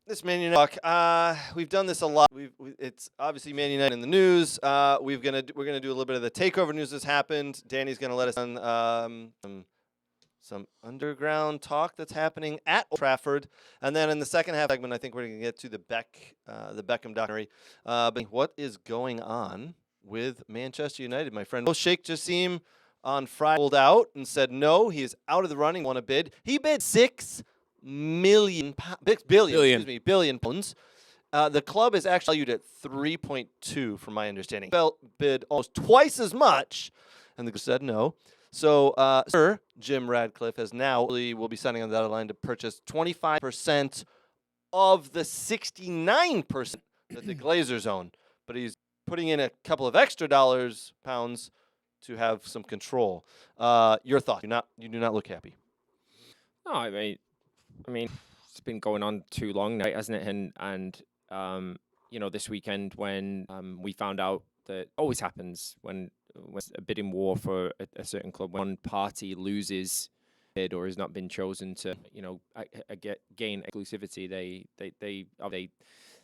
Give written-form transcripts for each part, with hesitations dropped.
This Man United talk. We've done this a lot. It's obviously Man United in the news. We're gonna do a little bit of the takeover news that's happened. Danny's gonna let us on some underground talk that's happening at Old Trafford, and then in the second half segment, I think we're gonna get to the Beckham documentary. But what is going on with Manchester United, my friend? Sheikh Jassim on Friday pulled out and said no, he is out of the running. Want to bid? He bid billion pounds. The club is actually valued at 3.2, from my understanding. Bid almost twice as much, and the club said no. So Sir Jim Ratcliffe will be signing on the dotted line to purchase 25% of the 69% that the Glazers own. But he's putting in a couple of extra pounds to have some control. Your thought? You do not look happy. No, I mean, it's been going on too long now, hasn't it? And this weekend when we found out that always happens when a bidding war for a certain club, when one party loses bid or has not been chosen to, gain exclusivity, they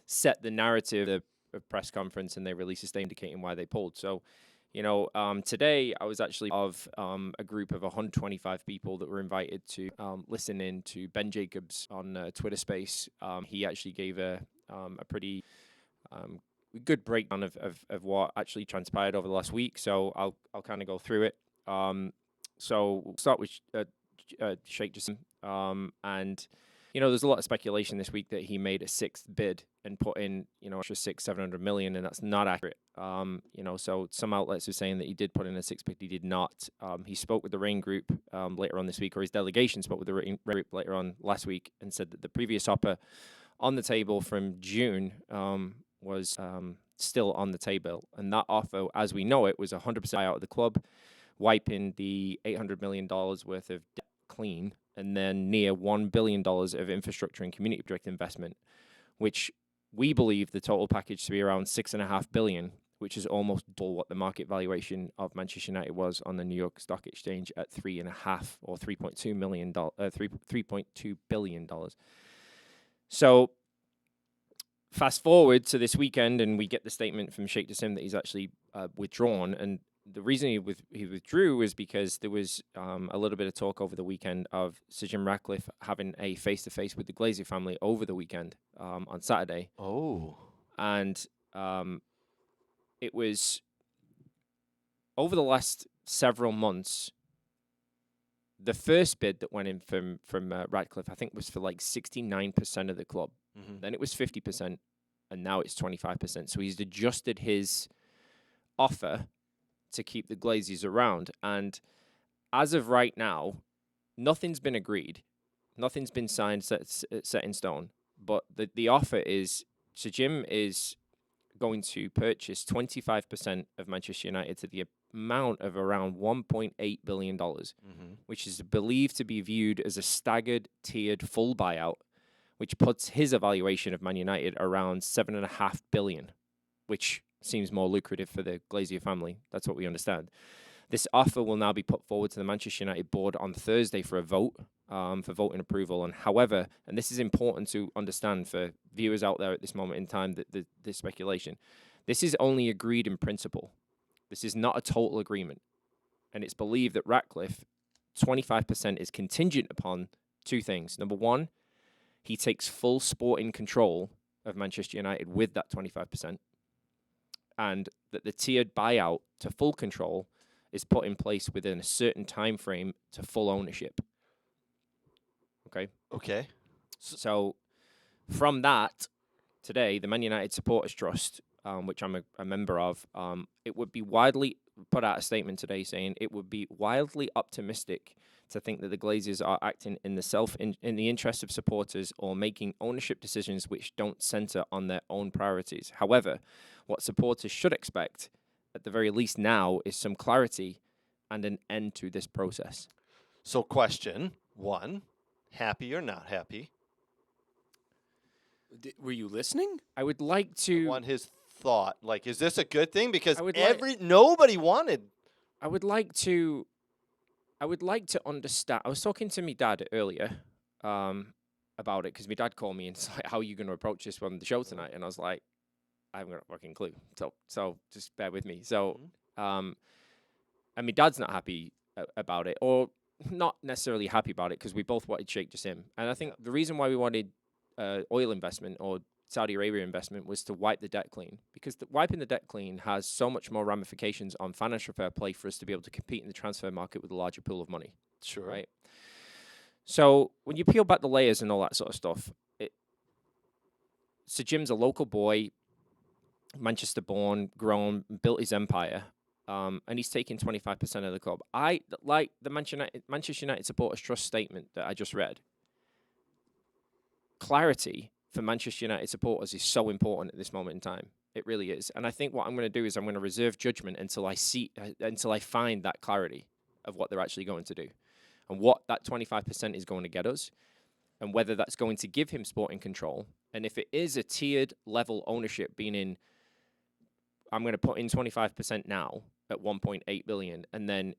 set the narrative of press conference and they release a statement indicating why they pulled. So, today I was actually of a group of 125 people that were invited to listen in to Ben Jacobs on Twitter Space. He actually gave a pretty good breakdown of what actually transpired over the last week. So I'll kind of go through it. So we'll start with Sheikh Jassim. And there's a lot of speculation this week that he made a sixth bid and put in, extra 700 million, and that's not accurate. So some outlets are saying that he did put in a sixth bid. He did not. He spoke with the Rain Group later on this week, or his delegation spoke with the Rain Group later on last week, and said that the previous offer on the table from June was still on the table, and that offer, as we know it, was 100% buyout of the club, wiping the $800 million worth of debt clean, and then near $1 billion of infrastructure and community direct investment, which we believe the total package to be around $6.5 billion, which is almost double what the market valuation of Manchester United was on the New York Stock Exchange at $3.5 or $3.2 billion. So fast forward to this weekend, and we get the statement from Sheikh Jassim that he's actually withdrawn. And the reason he withdrew is because there was a little bit of talk over the weekend of Sir Jim Ratcliffe having a face-to-face with the Glazer family over the weekend on Saturday. Oh. And it was over the last several months, the first bid that went in from Ratcliffe, I think, was for like 69% of the club. Mm-hmm. Then it was 50%, and now it's 25%. So he's adjusted his offer to keep the Glazers around. And as of right now, nothing's been agreed. Nothing's been signed, set in stone. But the offer is, Sir Jim is going to purchase 25% of Manchester United to the amount of around $1.8 billion, mm-hmm. which is believed to be viewed as a staggered, tiered full buyout, which puts his evaluation of Man United around $7.5 billion, which seems more lucrative for the Glazer family. That's what we understand. This offer will now be put forward to the Manchester United board on Thursday for a vote, for voting approval. And however, and this is important to understand for viewers out there at this moment in time, that this speculation, this is only agreed in principle. This is not a total agreement. And it's believed that Ratcliffe, 25% is contingent upon two things. Number one, he takes full sporting control of Manchester United with that 25%. And that the tiered buyout to full control is put in place within a certain time frame to full ownership. Okay. So from that, today, the Man United Supporters Trust, which I'm a member of, it would be widely put out a statement today saying it would be wildly optimistic to think that the Glazers are acting in the interest of supporters or making ownership decisions which don't center on their own priorities. However, what supporters should expect, at the very least now, is some clarity and an end to this process. So question one, happy or not happy? Were you listening? I would like to... I want his thought. Like, is this a good thing? Because nobody wanted... I would like to understand... I was talking to my dad earlier, and about it because my dad called me and it's like, how are you going to approach this on the show tonight? And I was like, I haven't got a fucking clue. So just bear with me. So, and my dad's not happy about it, or not necessarily happy about it because we both wanted Sheikh Jassim. And I think the reason why we wanted oil investment or Saudi Arabia investment was to wipe the debt clean, because wiping the debt clean has so much more ramifications on financial fair play for us to be able to compete in the transfer market with a larger pool of money. Sure. Right. So when you peel back the layers and all that sort of stuff, Sir Jim's a local boy, Manchester born, grown, built his empire, and he's taking 25% of the club. I like the Manchester United Supporters Trust statement that I just read. Clarity for Manchester United supporters is so important at this moment in time. It really is. And I think what I'm going to do is I'm going to reserve judgment until I find that clarity of what they're actually going to do and what that 25% is going to get us, and whether that's going to give him sporting control. And if it is a tiered level ownership, meaning I'm going to put in 25% now at 1.8 billion, and then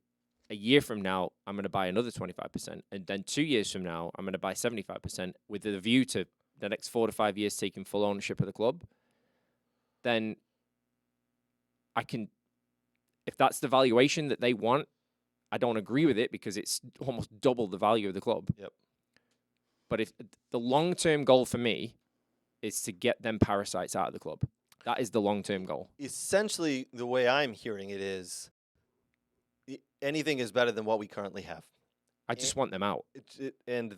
a year from now, I'm going to buy another 25%. And then 2 years from now, I'm going to buy 75% with the view to the next 4 to 5 years taking full ownership of the club. Then I can, if that's the valuation that they want, I don't agree with it because it's almost double the value of the club. Yep. But if the long-term goal for me is to get them parasites out of the club. That is the long-term goal. Essentially, the way I'm hearing it is anything is better than what we currently have. I just want them out. And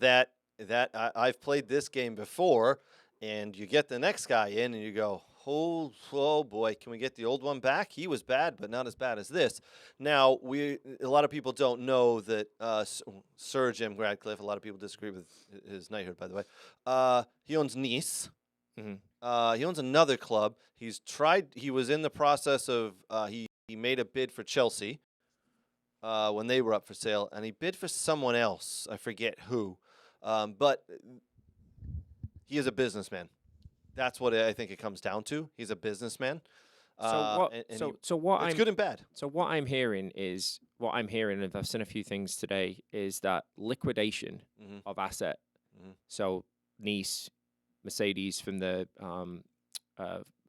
I've played this game before, and you get the next guy in, and you go, oh boy, can we get the old one back? He was bad, but not as bad as this. Now, a lot of people don't know that Sir Jim Ratcliffe, a lot of people disagree with his knighthood, by the way. He owns Nice. Mm-hmm. He owns another club. He was in the process of, he made a bid for Chelsea when they were up for sale, and he bid for someone else. I forget who. But he is a businessman. That's what I think it comes down to. He's a businessman. It's good and bad. So what I'm hearing, and I've seen a few things today, is that liquidation of asset. So Nice, Mercedes from the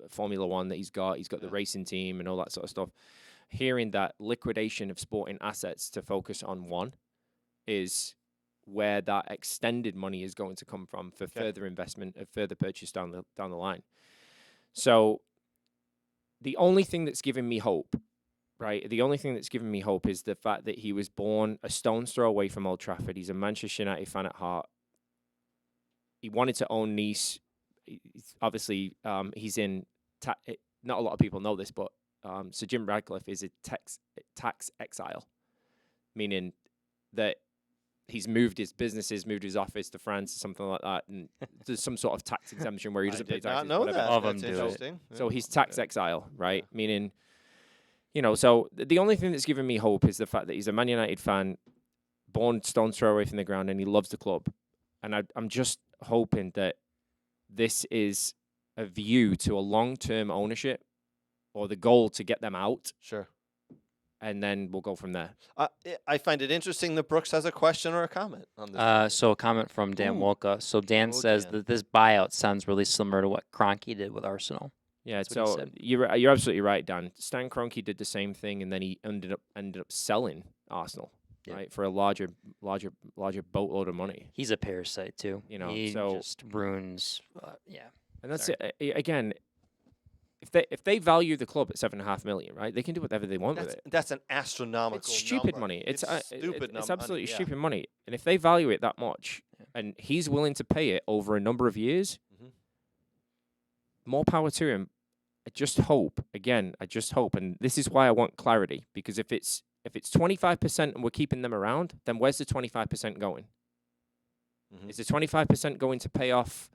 Formula One that he's got the racing team and all that sort of stuff. Hearing that liquidation of sporting assets to focus on one is where that extended money is going to come from for further investment and further purchase down the line. So the only thing that's given me hope, right? The only thing that's given me hope is the fact that he was born a stone's throw away from Old Trafford. He's a Manchester United fan at heart. He wanted to own Nice. Obviously, he's in. Not a lot of people know this, but Sir Jim Ratcliffe is a tax exile, meaning that he's moved his businesses, moved his office to France or something like that, and there's some sort of tax exemption where he doesn't pay taxes. I did not know that. All of them That's do interesting. So he's tax exile, right? Yeah. Meaning, so the only thing that's given me hope is the fact that he's a Man United fan, born stone's throw away from the ground, and he loves the club. And I'm just hoping that this is a view to a long-term ownership or the goal to get them out. Sure. And then we'll go from there. I find it interesting that Brooks has a question or a comment on this. So a comment from Dan Wolka. So Dan says that this buyout sounds really similar to what Kroenke did with Arsenal. Yeah, That's what he so said. you're absolutely right, Dan. Stan Kroenke did the same thing, and then he ended up selling Arsenal, right, for a larger boatload of money. He's a parasite too. He just ruins. And that's it. Again, if they value the club at $7.5 million, right, they can do whatever they want with it. That's an astronomical. It's stupid number. money. It's stupid. It's absolutely stupid money. And if they value it that much, and he's willing to pay it over a number of years, more power to him. I just hope, and this is why I want clarity, because if it's 25% and we're keeping them around, then where's the 25% going? Is the 25% going to pay off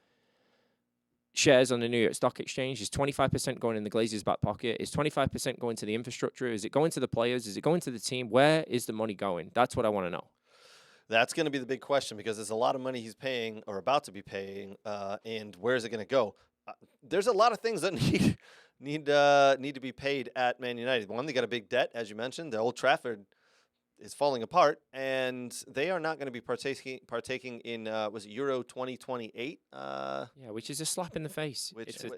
shares on the New York Stock Exchange? Is 25% going in the Glazers' back pocket? Is 25% going to the infrastructure? Is it going to the players? Is it going to the team? Where is the money going? That's what I want to know. That's going to be the big question, because there's a lot of money he's paying or about to be paying, and where is it going to go? There's a lot of things that need to be paid at Man United. One, they got a big debt, as you mentioned. The Old Trafford is falling apart, and they are not going to be partaking in was it Euro 2028? Yeah, which is a slap in the face. Which It's a,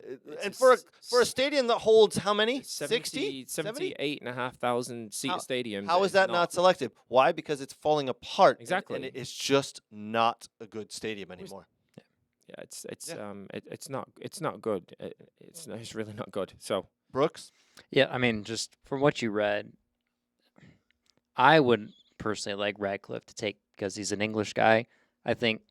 and for a stadium that holds how many? 70, 78,500 seat stadium. How is that not selected? Why? Because it's falling apart. Exactly. And it's just not a good stadium anymore. Yeah, it's not good. It's really not good. So Brooks? Yeah, I mean, just from what you read, I would personally like Radcliffe to take, because he's an English guy. I think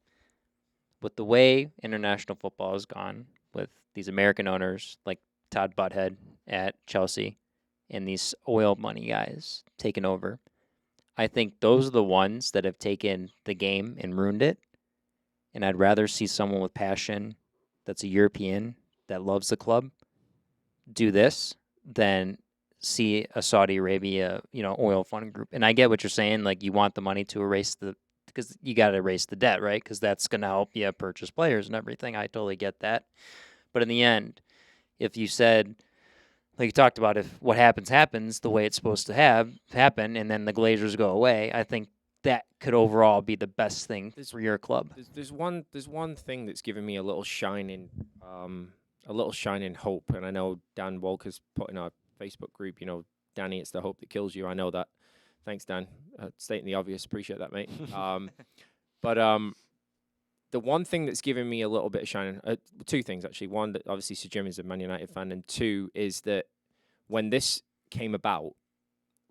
with the way international football has gone, with these American owners like Todd Butthead at Chelsea and these oil money guys taking over, I think those are the ones that have taken the game and ruined it. And I'd rather see someone with passion that's a European that loves the club do this than see a Saudi Arabia, oil fund group. And I get what you're saying. Like, you want the money to erase because you got to erase the debt, right? Because that's going to help you purchase players and everything. I totally get that. But in the end, if you said, like you talked about, if what happens the way it's supposed to happen, and then the Glazers go away, I think that could overall be the best thing for your club. There's one thing that's given me a little shining hope, and I know Dan Walker's put in our Facebook group, Danny, it's the hope that kills you. I know that. Thanks, Dan. Stating the obvious. Appreciate that, mate. But the one thing that's given me a little bit of shining, two things actually. One, that obviously Sir Jim is a Man United fan, and two is that when this came about,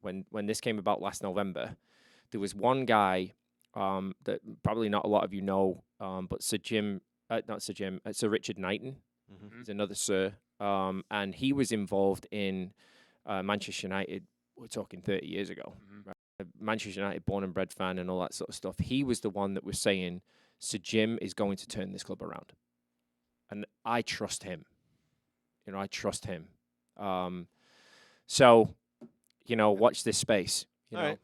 when this came about last November, there was one guy that probably not a lot of you know, but Sir Richard Knighton. Mm-hmm. He's another Sir, and he was involved in Manchester United. We're talking 30 years ago. Mm-hmm. Right? Manchester United, born and bred fan, and all that sort of stuff. He was the one that was saying Sir Jim is going to turn this club around, and I trust him. I trust him. So, watch this space. All right.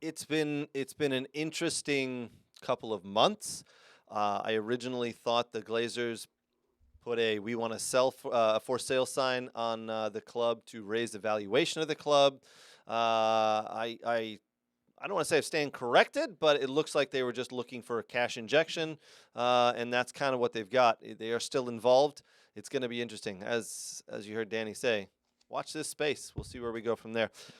It's been an interesting couple of months. I originally thought the Glazers put a "we want to sell" for sale sign on the club to raise the valuation of the club. I don't want to say I stand corrected, but it looks like they were just looking for a cash injection, and that's kind of what they've got. They are still involved. It's going to be interesting, as you heard Danny say. Watch this space. We'll see where we go from there.